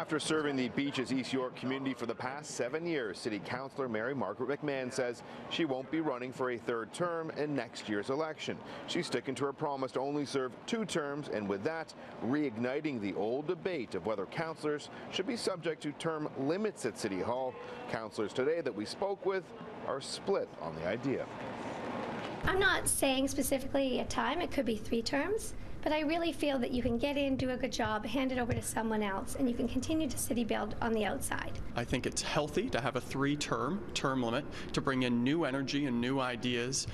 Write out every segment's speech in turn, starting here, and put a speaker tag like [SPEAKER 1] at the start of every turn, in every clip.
[SPEAKER 1] After serving the Beaches East York community for the past 7 years, City Councillor Mary-Margaret McMahon says she won't be running for a third term in next year's election. She's sticking to her promise to only serve 2 terms, and with that, reigniting the old debate of whether councillors should be subject to term limits at City Hall. Councillors today that we spoke with are split on the idea.
[SPEAKER 2] I'm not saying specifically a time, it could be 3 terms. But I really feel that you can get in, do a good job, hand it over to someone else, and you can continue to city build on the outside.
[SPEAKER 3] I think it's healthy to have a 3-term limit to bring in new energy and new ideas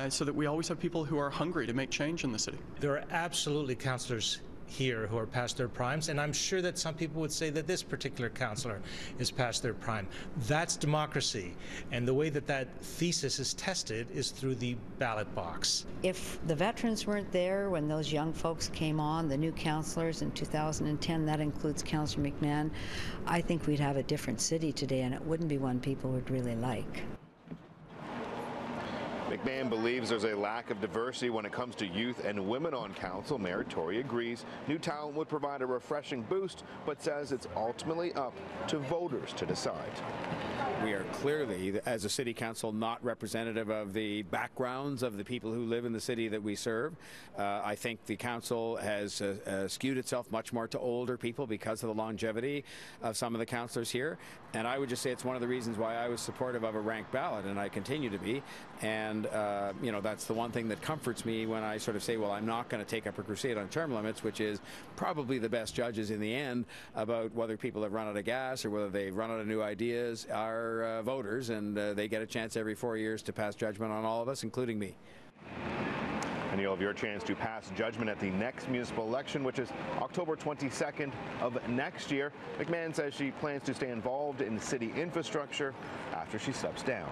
[SPEAKER 3] so that we always have people who are hungry to make change in the city.
[SPEAKER 4] There are absolutely councillors here who are past their primes, and I'm sure that some people would say that this particular councillor is past their prime. That's democracy, and the way that that thesis is tested is through the ballot box.
[SPEAKER 5] If the veterans weren't there when those young folks came on, the new councillors in 2010, that includes Councillor McMahon, I think we'd have a different city today, and it wouldn't be one people would really like.
[SPEAKER 1] McMahon believes there's a lack of diversity when it comes to youth and women on council. Mayor Tory agrees new talent would provide a refreshing boost, but says it's ultimately up to voters to decide.
[SPEAKER 6] We are clearly, as a city council, not representative of the backgrounds of the people who live in the city that we serve. I think the council has skewed itself much more to older people because of the longevity of some of the councillors here. And I would just say it's one of the reasons why I was supportive of a ranked ballot, and I continue to be. And you know, that's the one thing that comforts me when I sort of say, well, I'm not going to take up a crusade on term limits, which is probably the best judges in the end about whether people have run out of gas or whether they've run out of new ideas are voters, and they get a chance every 4 years to pass judgment on all of us, including me.
[SPEAKER 1] And you'll have your chance to pass judgment at the next municipal election, which is October 22nd of next year. McMahon says she plans to stay involved in city infrastructure after she steps down.